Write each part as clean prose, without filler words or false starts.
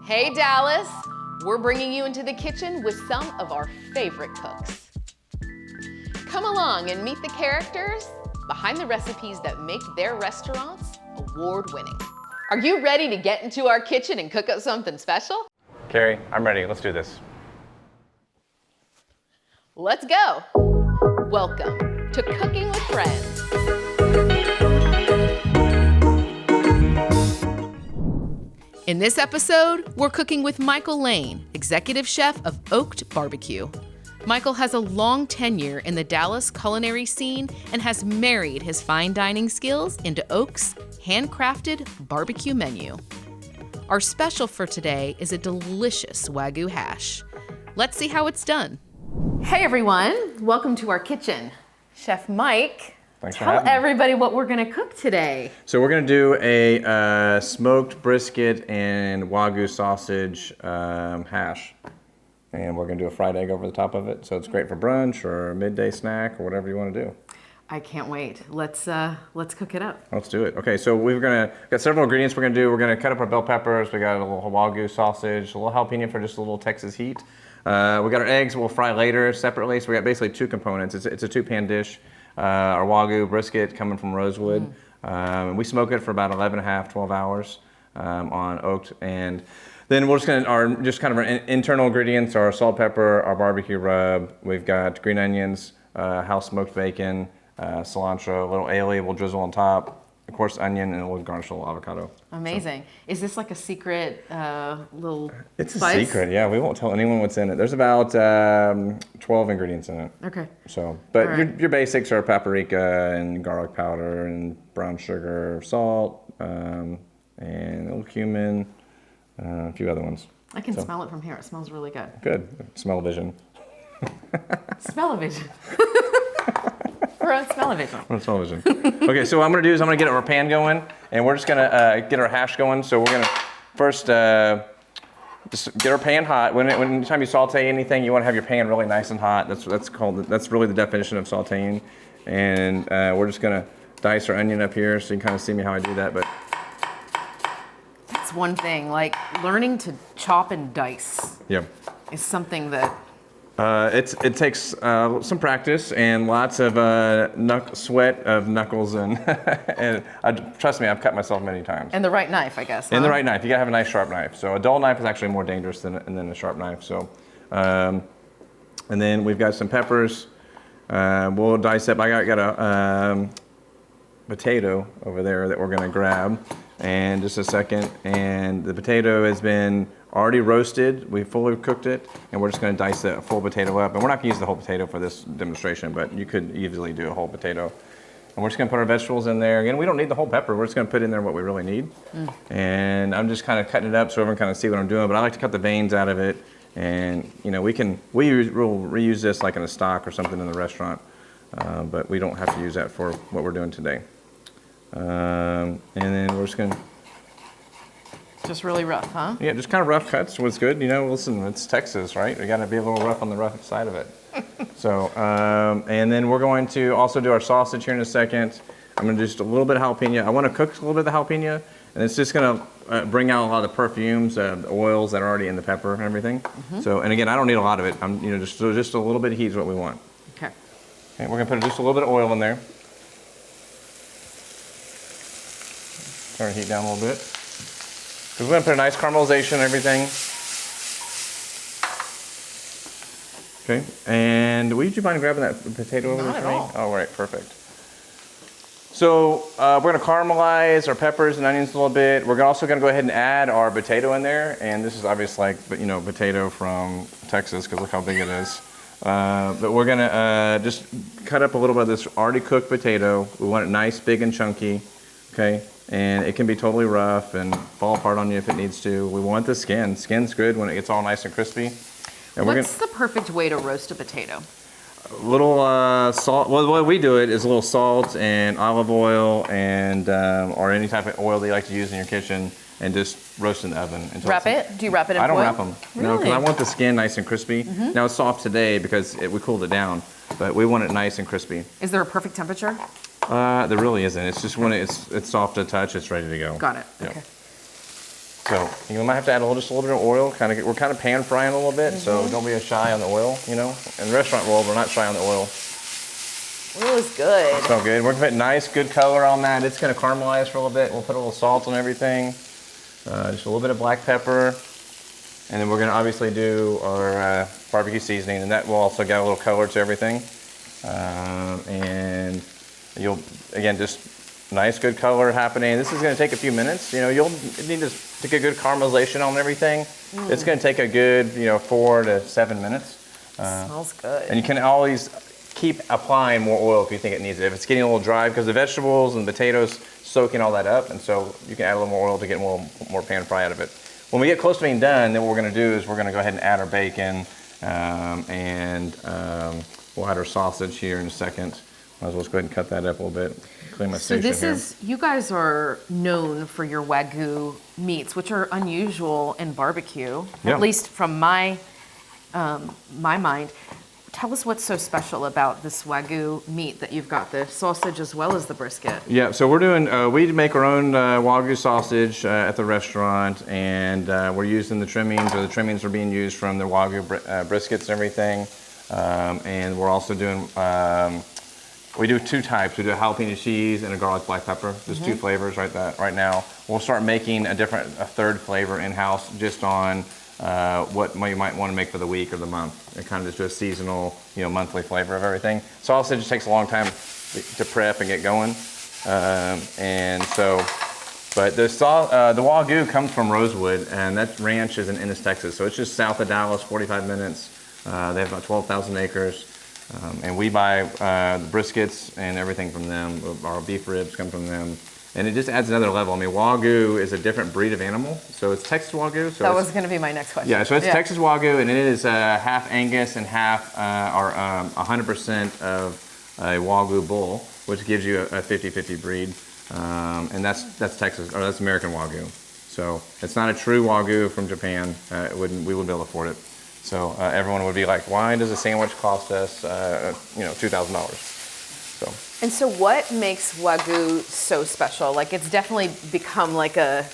Hey Dallas, we're bringing you into the kitchen with some of our favorite cooks. Come along and meet the characters behind the recipes that make their restaurants award-winning. Are you ready to get into our kitchen and cook up something special? Carrie, I'm ready. Let's do this. Let's go. Welcome to Cooking with Friends. In this episode, we're cooking with Michael Lane, executive chef of Oak'd BBQ. Michael has a long tenure in the Dallas culinary scene and has married his fine dining skills into Oak's handcrafted barbecue menu. Our special for today is a delicious Wagyu Hash. Let's see how it's done. Hey everyone, welcome to our kitchen. Chef Mike, tell everybody what we're gonna cook today. So we're gonna do a smoked brisket and Wagyu sausage hash. And we're gonna do a fried egg over the top of it. So it's great for brunch or a midday snack or whatever you wanna do. I can't wait. Let's cook it up. Let's do it. Okay, so we've got several ingredients we're gonna do. We're gonna cut up our bell peppers. We got a little Wagyu sausage, a little jalapeno for just a little Texas heat. We got our eggs we'll fry later separately. So we got basically two components. It's a two-pan dish. Our Wagyu brisket coming from Rosewood. We smoke it for about 11 and a half, 12 hours on Oak'd. And then we're just kind of our internal ingredients are salt, pepper, our barbecue rub. We've got green onions, house smoked bacon, cilantro, a little aioli we'll drizzle on top. Of course, onion, and we'll garnish a little avocado. Amazing. So, is this like a secret little It's spice? a secret, yeah. We won't tell anyone what's in it. There's about 12 ingredients in it. Okay. So, but your basics are paprika and garlic powder and brown sugar, salt, and a little cumin, a few other ones. I can smell it from here. It smells really good. Good. Smell-o-vision. Smell-o-vision. We're on smell-o-vision. We're on smell-o-vision. Okay, so what I'm gonna do is I'm gonna get our pan going, and we're just gonna get our hash going. So we're gonna first just get our pan hot. Anytime you saute anything, you wanna have your pan really nice and hot. That's really the definition of sauteing. And we're just gonna dice our onion up here, so you can kind of see me how I do that. But that's one thing, like learning to chop and dice. Yeah. Is something that it takes some practice and lots of sweat of knuckles and trust me, I've cut myself many times. And the right knife, I guess. And the right knife. You gotta have a nice sharp knife. So a dull knife is actually more dangerous than a sharp knife. So, and then we've got some peppers. We'll dice up. I got a potato over there that we're gonna grab in just a second. And the potato has been already roasted. We fully cooked it, and we're just gonna dice the full potato up. And we're not gonna use the whole potato for this demonstration, but you could easily do a whole potato. And we're just gonna put our vegetables in there. Again, we don't need the whole pepper. We're just gonna put in there what we really need. And I'm just kind of cutting it up so everyone kind of see what I'm doing, but I like to cut the veins out of it. And we'll reuse this like in a stock or something in the restaurant, but we don't have to use that for what we're doing today. And then we're just gonna just really rough, huh? Yeah, just kind of rough cuts was good. Listen, it's Texas, right? We got to be a little rough on the rough side of it. So, and then we're going to also do our sausage here in a second. I'm going to do just a little bit of jalapeno. I want to cook a little bit of the jalapeno, and it's just going to bring out a lot of the perfumes, the oils that are already in the pepper and everything. So, and again, I don't need a lot of it. I'm, just a little bit of heat is what we want. Okay. And we're going to put just a little bit of oil in there. Turn the heat down a little bit. Because we're going to put a nice caramelization and everything. Okay, and would you mind grabbing that potato over there for me? Not at all. Oh, right, perfect. So we're going to caramelize our peppers and onions a little bit. We're also going to go ahead and add our potato in there. And this is obviously like, potato from Texas, because look how big it is. But we're going to just cut up a little bit of this already cooked potato. We want it nice, big, and chunky. Okay. And it can be totally rough and fall apart on you if it needs to. We want the skin. Skin's good when it gets all nice and crispy. And what's the perfect way to roast a potato? A little salt. Well, the way we do it is a little salt and olive oil and or any type of oil that you like to use in your kitchen, and just roast in the oven. Wrap it? Do you wrap it in foil? I don't wrap them. Really? No, because I want the skin nice and crispy. Now it's soft today because we cooled it down, but we want it nice and crispy. Is there a perfect temperature? There really isn't. It's just when it's soft to touch, it's ready to go. Got it. Yep. Okay. So you might have to add just a little bit of oil. We're kind of pan frying a little bit, so don't be shy on the oil. You know, in the restaurant world, we're not shy on the oil. Oil is good. So good. We're gonna put nice, good color on that. It's gonna caramelize for a little bit. We'll put a little salt on everything, just a little bit of black pepper, and then we're gonna obviously do our barbecue seasoning, and that will also get a little color to everything. And you'll again just. Nice, good color happening. This is going to take a few minutes. You know, you'll need to take a good caramelization on everything. It's going to take a good, 4 to 7 minutes. Smells good. And you can always keep applying more oil if you think it needs it. If it's getting a little dry, because the vegetables and potatoes soaking all that up, and so you can add a little more oil to get more pan fry out of it. When we get close to being done, then what we're going to do is we're going to go ahead and add our bacon, and we'll add our sausage here in a second. Might as well just go ahead and cut that up a little bit. Clean my station here. You guys are known for your Wagyu meats, which are unusual in barbecue, at least from my mind. Tell us what's so special about this Wagyu meat that you've got, the sausage as well as the brisket. Yeah, so we're doing, we make our own Wagyu sausage at the restaurant, and we're using the trimmings, or the trimmings are being used from the Wagyu briskets and everything. And we're also doing, we do 2 types. We do a jalapeno cheese and a garlic black pepper. There's 2 flavors right now. We'll start making a 3rd flavor in-house just on what you might want to make for the week or the month. And kind of just do a seasonal, monthly flavor of everything. Sausage takes a long time to prep and get going. And so, but the Wagyu comes from Rosewood, and that ranch is in Ennis, Texas. So it's just south of Dallas, 45 minutes. They have about 12,000 acres. And we buy the briskets and everything from them. Our beef ribs come from them. And it just adds another level. I mean, Wagyu is a different breed of animal. So it's Texas Wagyu. So that was going to be my next question. Yeah, so it's Texas Wagyu, and it is half Angus and half 100% of a Wagyu bull, which gives you a 50-50 breed. And that's Texas, or that's American Wagyu. So it's not a true Wagyu from Japan. We wouldn't be able to afford it. So everyone would be like, why does a sandwich cost us, $2,000? And so what makes Wagyu so special? Like, it's definitely become like a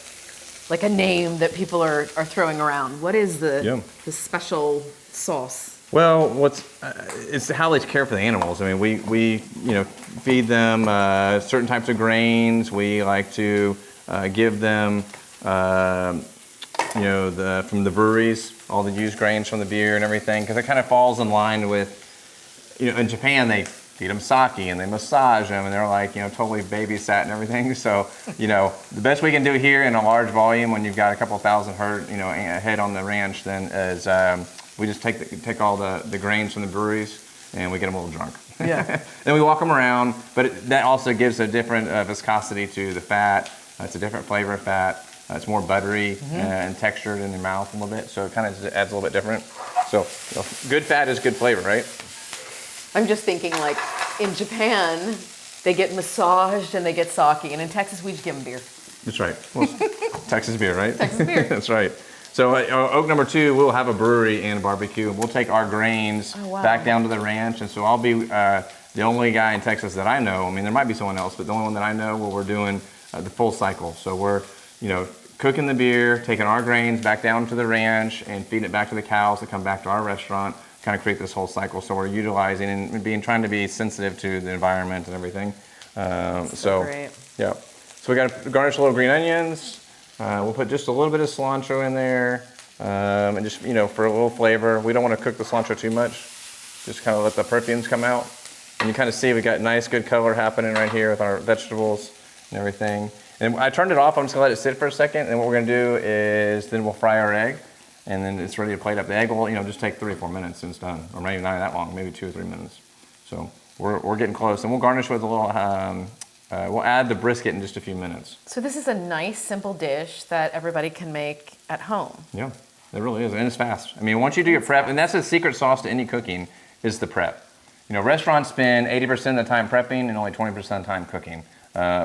name that people are throwing around. What is the special sauce? Well, it's how they care for the animals. I mean, we feed them certain types of grains. We like to give them from the breweries, all the used grains from the beer and everything, because it kind of falls in line with, in Japan they feed them sake and they massage them and they're like, totally babysat and everything. So, the best we can do here in a large volume when you've got a couple thousand head on the ranch, then is we just take all the grains from the breweries and we get them a little drunk. Yeah. Then we walk them around, but that also gives a different viscosity to the fat. It's a different flavor of fat. It's more buttery and textured in your mouth a little bit, so it kind of adds a little bit different. So, good fat is good flavor, right? I'm just thinking, like, in Japan, they get massaged and they get sake, and in Texas, we just give them beer. That's right. Well, Texas beer, right? Texas beer. That's right. So, Oak number 2, we'll have a brewery and a barbecue. We'll take our grains back down to the ranch, and so I'll be the only guy in Texas that I know. I mean, there might be someone else, but the only one that I know where we're doing the full cycle. So we're, cooking the beer, taking our grains back down to the ranch, and feeding it back to the cows that come back to our restaurant. Kind of create this whole cycle. So we're utilizing and trying to be sensitive to the environment and everything. So great. Yeah. So we got to garnish a little green onions. We'll put just a little bit of cilantro in there, and just for a little flavor. We don't want to cook the cilantro too much. Just kind of let the perfumes come out. And you kind of see we got nice, good color happening right here with our vegetables and everything. And I turned it off. I'm just gonna let it sit for a second. And what we're gonna do is then we'll fry our egg, and then it's ready to plate up. The egg will, just take 3 or 4 minutes and it's done, or maybe not that long, maybe 2 or 3 minutes. So we're getting close, and we'll garnish with a little. We'll add the brisket in just a few minutes. So this is a nice, simple dish that everybody can make at home. Yeah, it really is, and it's fast. I mean, once you do your prep, and that's the secret sauce to any cooking, is the prep. Restaurants spend 80% of the time prepping and only 20% of the time cooking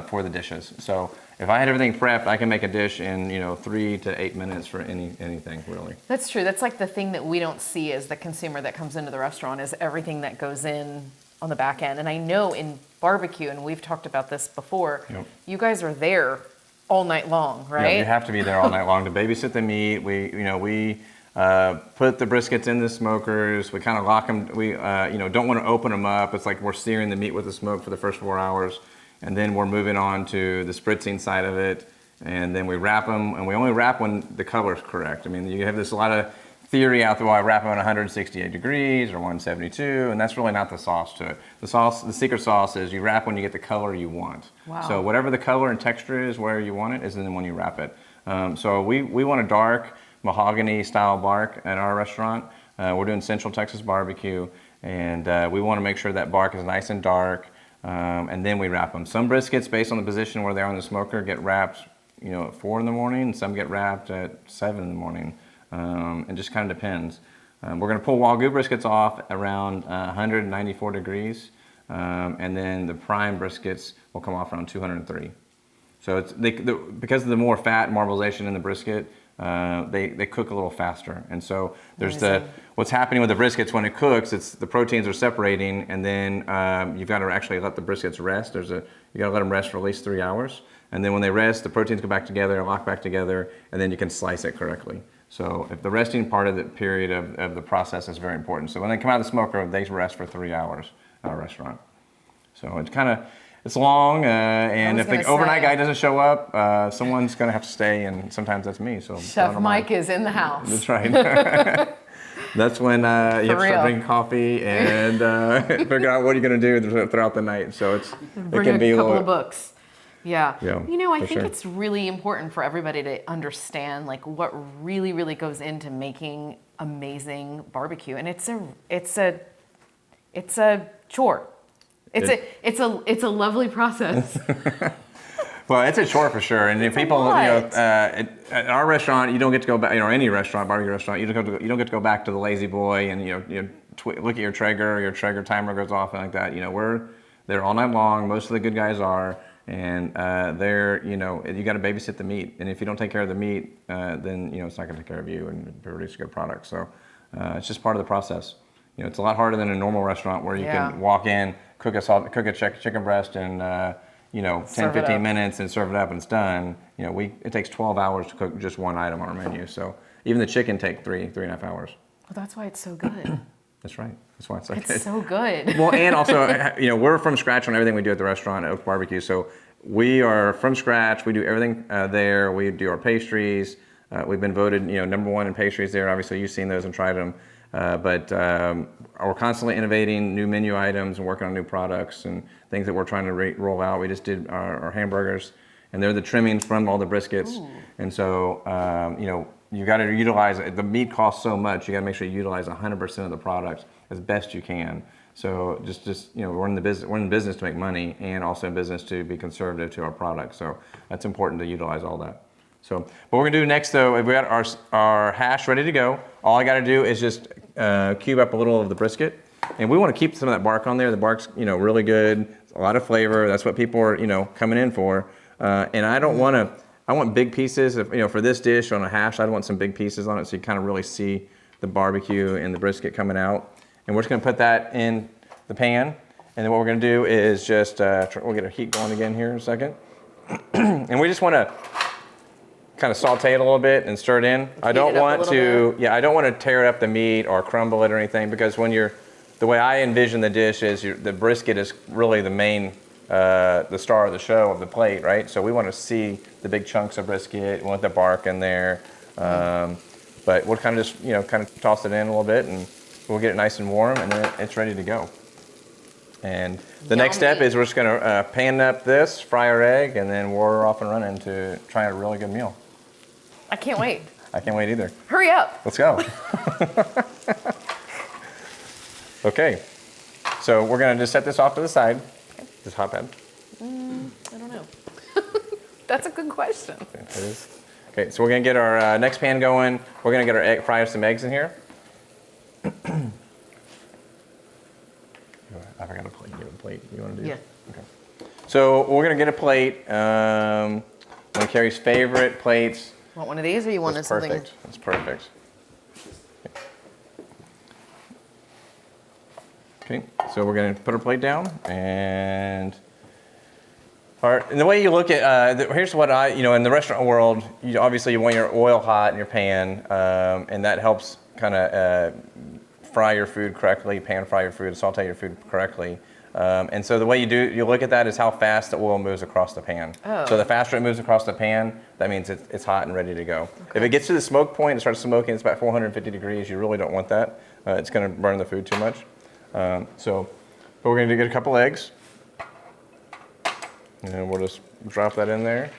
for the dishes. So if I had everything prepped, I can make a dish in 3 to 8 minutes for anything really. That's true. That's like the thing that we don't see as the consumer that comes into the restaurant is everything that goes in on the back end. And I know in barbecue, and we've talked about this before, you guys are there all night long, right? Yeah, you have to be there all night long to babysit the meat. We put the briskets in the smokers. We kind of lock them. We don't want to open them up. It's like we're searing the meat with the smoke for the first 4 hours, and then we're moving on to the spritzing side of it, and then we wrap them. And we only wrap when the color is correct. I mean, you have this a lot of theory out there. Well, I wrap them at 168 degrees or 172, and that's really not the sauce to it. The secret sauce is you wrap when you get the color you want. Wow. So whatever the color and texture is, where you want it, is then when you wrap it. So we want a dark mahogany style bark at our restaurant. We're doing Central Texas barbecue, and we want to make sure that bark is nice and dark, and then we wrap them. Some briskets, based on the position where they are in the smoker, get wrapped at 4 in the morning, and some get wrapped at 7 in the morning. It just kind of depends. We're going to pull Wagyu briskets off around 194 degrees, and then the prime briskets will come off around 203. So because of the more fat marbleization in the brisket, they cook a little faster. And so there's what's happening with the briskets when it cooks, it's the proteins are separating, and then you've got to actually let the briskets rest. You got to let them rest for at least 3 hours. And then when they rest, the proteins go back together, lock back together, and then you can slice it correctly. So if the resting part of the period of the process is very important. So when they come out of the smoker, they rest for 3 hours at our restaurant. So it's long, and if the overnight guy doesn't show up, someone's going to have to stay, and sometimes that's me. So Chef Mike is in the house. That's right. That's when you have to start drinking coffee and figure out what you're going to do throughout the night. So it can be a couple of books. Yeah. I think sure. it's really important for everybody to understand like what really, really goes into making amazing barbecue, and it's a chore. It's a lovely process. Well, it's a chore for sure, and if people, at our restaurant, you don't get to go back. Any restaurant, barbecue restaurant, you don't get to go back to the lazy boy and look at your Traeger timer goes off and like that. We're there all night long. Most of the good guys are. And you got to babysit the meat. And if you don't take care of the meat, then, it's not going to take care of you and produce a good product. So it's just part of the process. It's a lot harder than a normal restaurant where you can walk in, cook a chicken breast in, 10, 15 minutes and serve it up and it's done. It takes 12 hours to cook just one item on our menu. So even the chicken takes 3.5 hours. Well, that's why it's so good. That's right. That's why it's so good. It's so good. Well, and also, we're from scratch on everything we do at the restaurant at Oak'd BBQ. So we are from scratch. We do everything there. We do our pastries. We've been voted, #1 in pastries there. Obviously, you've seen those and tried them. But we're constantly innovating new menu items and working on new products and things that we're trying to roll out. We just did our hamburgers, and they're the trimmings from all the briskets. Ooh. And so, you got to utilize it. The meat costs so much. You got to make sure you utilize 100% of the product as best you can. So we're in the business to make money, and also in business to be conservative to our product. So that's important to utilize all that. So what we're gonna do next, though, we got our hash ready to go. All I got to do is just cube up a little of the brisket, and we want to keep some of that bark on there. The bark's really good, a lot of flavor. That's what people are coming in for. And I don't want to. I want big pieces. For this dish on a hash, I'd want some big pieces on it, so you kind of really see the barbecue and the brisket coming out. And we're just gonna put that in the pan, and then what we're gonna do is just we'll get our heat going again here in a second, and we just want to kind of saute it a little bit and stir it in. I don't want to tear up the meat or crumble it or anything, because the way I envision the dish is the brisket is really the main. The star of the show of the plate, right? So we want to see the big chunks of brisket. We want the bark in there, but we'll kind of just toss it in a little bit, and we'll get it nice and warm, and then it's ready to go. And the next step is we're just going to pan up this, fry our egg, and then we're off and running to try a really good meal. I can't wait. I can't wait either. Hurry up. Let's go. Okay, so we're going to just set this off to the side. This hot pad? I don't know. That's a good question. It is. Okay, so we're gonna get our next pan going. We're gonna get our fry some eggs in here. I forgot a plate. You have a plate you want to do? Yeah. Okay. So we're gonna get a plate. One of Carrie's favorite plates. Want one of these, or you want something? Perfect. That's perfect. Okay, so we're gonna put our plate down, and part. And the way you look at, here's what in the restaurant world, obviously you want your oil hot in your pan, and that helps kind of fry your food correctly, pan fry your food, saute your food correctly. And so the way you look at that is how fast the oil moves across the pan. Oh. So the faster it moves across the pan, that means it's hot and ready to go. Okay. If it gets to the smoke point and starts smoking, it's about 450 degrees. You really don't want that. It's going to burn the food too much. But we're going to get a couple eggs. And we'll just drop that in there.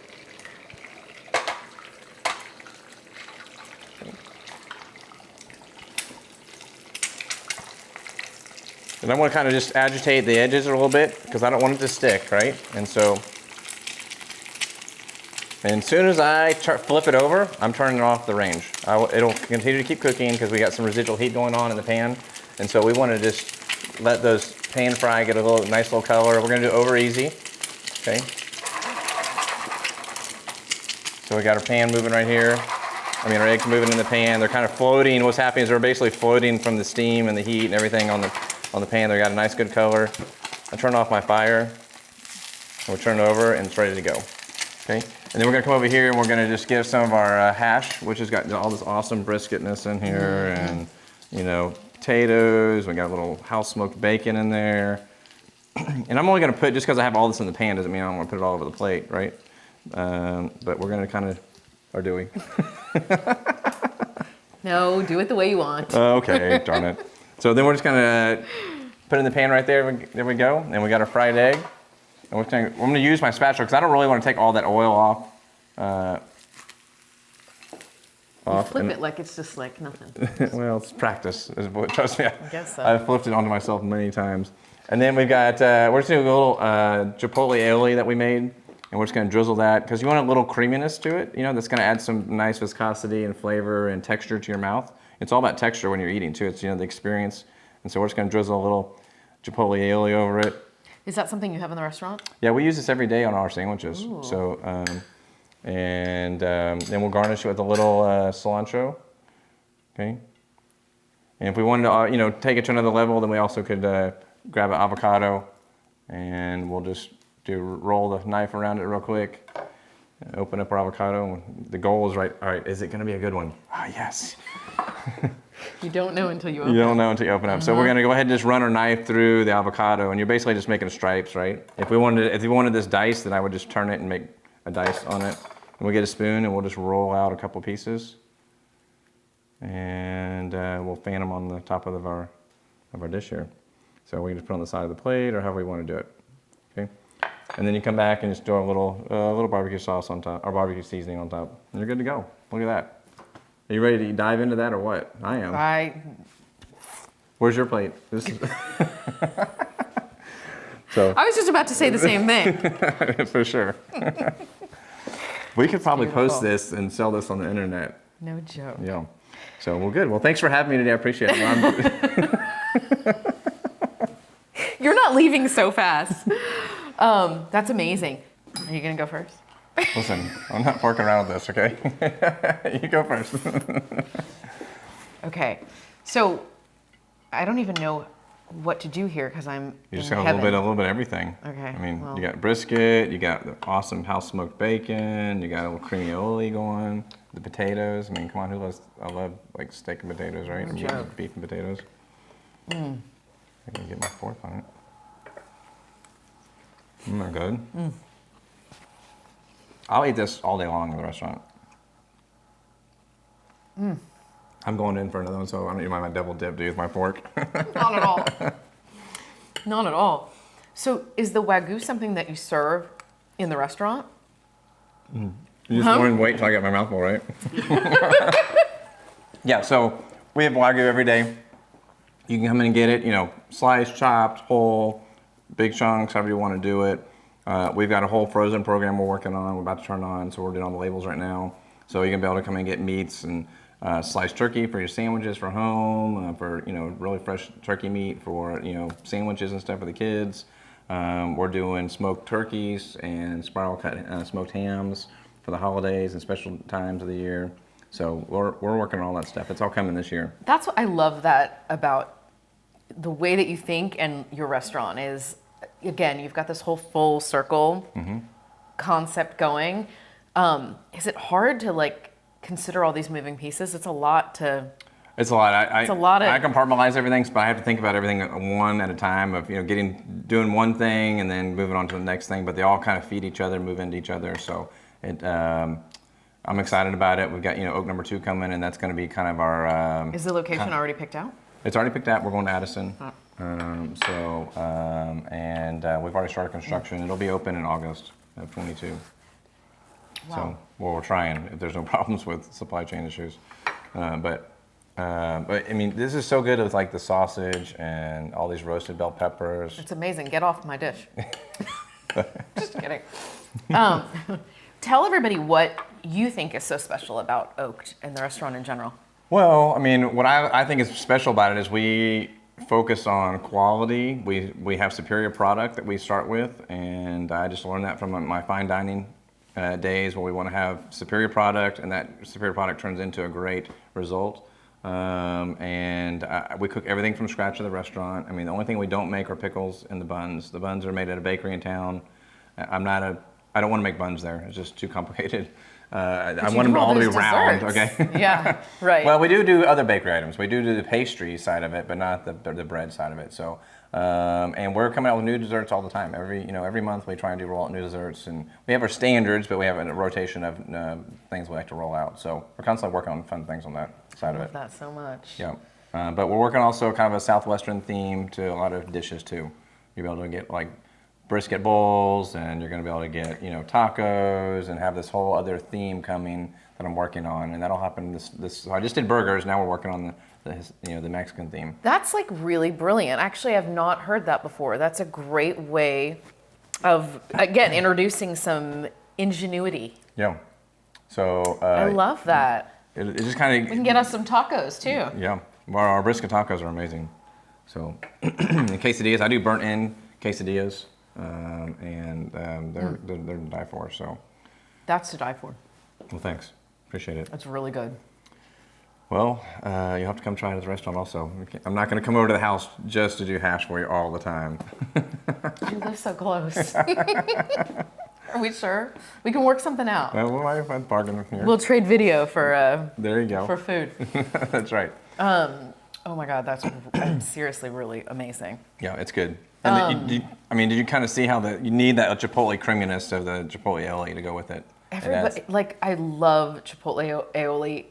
And I want to kind of just agitate the edges a little bit because I don't want it to stick, right? And so, and as soon as I flip it over, I'm turning off the range. It'll continue to keep cooking because we got some residual heat going on in the pan. And so we want to just let those pan fry get a nice little color. We're going to do over easy, okay? So we got our pan moving right here. Our eggs moving in the pan. They're kind of floating. What's happening is they're basically floating from the steam and the heat and everything on the pan. They got a nice good color. I turn off my fire, and we'll turn it over, and it's ready to go. Okay, and then we're gonna come over here, and we're gonna just give some of our hash, which has got all this awesome brisketness in here, and potatoes. We got a little house smoked bacon in there, and I'm only gonna put, just because I have all this in the pan doesn't mean I don't want to put it all over the plate, right? But we're gonna kind of, or do we? No, do it the way you want. Okay, darn it. So then we're just gonna put it in the pan right there. There we go. And we got our fried egg. And I'm gonna use my spatula because I don't really want to take all that oil off. You flip it like it's just like nothing. Well, it's practice. Trust me. I guess so. I've flipped it onto myself many times. And then we've got, we're just doing a little Chipotle aioli that we made. And we're just gonna drizzle that because you want a little creaminess to it. That's gonna add some nice viscosity and flavor and texture to your mouth. It's all about texture when you're eating too. It's the experience. And so we're just gonna drizzle a little Chipotle aioli over it. Is that something you have in the restaurant? Yeah, we use this every day on our sandwiches. Ooh. So, then we'll garnish it with a little cilantro. Okay. And if we wanted to, take it to another level, then we also could grab an avocado, and we'll just roll the knife around it real quick. Open up our avocado. The goal is all right, is it gonna be a good one? Ah, yes. You don't know until you open it. You don't know until you open up. So we're gonna go ahead and just run our knife through the avocado, and you're basically just making stripes, right? If you wanted this dice, then I would just turn it and make a dice on it. And we'll get a spoon and we'll just roll out a couple pieces. And we'll fan them on the top of our dish here. So we can just put it on the side of the plate or however we want to do it. Okay. And then you come back and just throw a little barbecue sauce on top, or barbecue seasoning on top, and you're good to go. Look at that. Are you ready to dive into that or what? I am. Where's your plate? This is So. I was just about to say the same thing. For sure. We could probably post this and sell this on the internet. No joke. Yeah. So, well, good. Well, thanks for having me today. I appreciate it. You're not leaving so fast. That's amazing. Are you gonna go first? Listen, I'm not forking around with this, okay? You go first. Okay. So, I don't even know what to do here because I'm You just in got heaven. a little bit of everything. Okay, I mean, well. you got brisket, you got the awesome house smoked bacon, you got a little creamy aioli going, the potatoes. I mean, come on, I love like steak and potatoes, right? No joke. Beef and potatoes. I'm gonna get my fork on it. They're good. I'll eat this all day long in the restaurant. I'm going in for another one, so I don't even mind my double dip, dude, with my fork. Not at all. Not at all. So is the Wagyu something that you serve in the restaurant? You just want to wait till I get my mouth full, right? Yeah, so we have Wagyu every day. You can come in and get it, sliced, chopped, whole, big chunks, however you want to do it. We've got a whole frozen program we're working on. We're about to turn on, so we're doing all the labels right now. So you can be able to come and get meats and sliced turkey for your sandwiches for home, for really fresh turkey meat for sandwiches and stuff for the kids. We're doing smoked turkeys and spiral cut smoked hams for the holidays and special times of the year. So we're working on all that stuff. It's all coming this year. That's what I love that about the way that you think and your restaurant is again, you've got this whole full circle concept going. Is it hard to like consider all these moving pieces? It's a lot to. It's a lot. It's a lot of. I compartmentalize everything, but I have to think about everything one at a time. Of doing one thing and then moving on to the next thing. But they all kind of feed each other, move into each other. So I'm excited about it. We've got Oak number 2 coming, and that's going to be kind of our. Is the location already picked out? It's already picked out. We're going to Addison. Oh. We've already started construction. It'll be open in August of 22. Wow. So, we're trying if there's no problems with supply chain issues. But I mean, this is so good with like the sausage and all these roasted bell peppers. It's amazing. Get off my dish. Just kidding. Tell everybody what you think is so special about Oak'd and the restaurant in general. Well, I mean, what I think is special about it is we focus on quality. We have superior product that we start with, and I just learned that from my fine dining days where we want to have superior product, and that superior product turns into a great result. We cook everything from scratch at the restaurant. I mean, the only thing we don't make are pickles and the buns. The buns are made at a bakery in town. I don't want to make buns there. It's just too complicated. I want them all to be round, okay? Yeah, right. Well, we do other bakery items. We do the pastry side of it, but not the bread side of it. So, and we're coming out with new desserts all the time. Every month we try and roll out new desserts, and we have our standards, but we have a rotation of things we like to roll out. So we're constantly working on fun things on that side of it. I love that so much. Yeah, but we're working also kind of a Southwestern theme to a lot of dishes too. You'll be able to get like brisket bowls, and you're going to be able to get tacos, and have this whole other theme coming that I'm working on, and that'll happen so I just did burgers. Now we're working on the Mexican theme. That's like really brilliant. Actually, I've not heard that before. That's a great way of again introducing some ingenuity. Yeah. So I love that. It just kind of we can get us some tacos too. Yeah, our brisket tacos are amazing. So the quesadillas, I do burnt end quesadillas. They're to die for. So that's to die for. Well, thanks. Appreciate it. That's really good. Well, you'll have to come try it at the restaurant also. I'm not going to come over to the house just to do hash for you all the time. You live so close. Are we sure? We can work something out. Well, we might find bargain here. We'll trade video for there you go. For food. That's right. Oh my God, that's seriously really amazing. Yeah, it's good. And did you kind of see how you need that Chipotle creaminess of the Chipotle aioli to go with it? Everybody, like, I love Chipotle aioli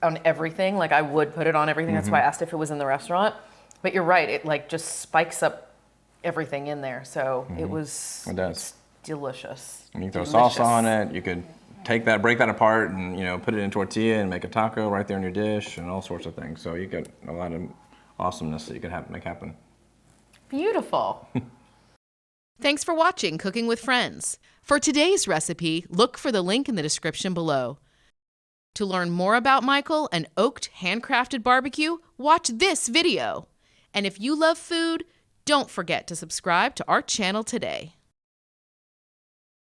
on everything. Like, I would put it on everything. That's why I asked if it was in the restaurant. But you're right. It like just spikes up everything in there. So it does. It's delicious. And you can throw salsa on it. You could break that apart, and put it in tortilla and make a taco right there in your dish, and all sorts of things. So you get a lot of awesomeness that you can make happen. Beautiful. Thanks for watching Cooking with Friends. For today's recipe, look for the link in the description below. To learn more about Michael and Oak'd handcrafted barbecue, watch this video. And if you love food, don't forget to subscribe to our channel today.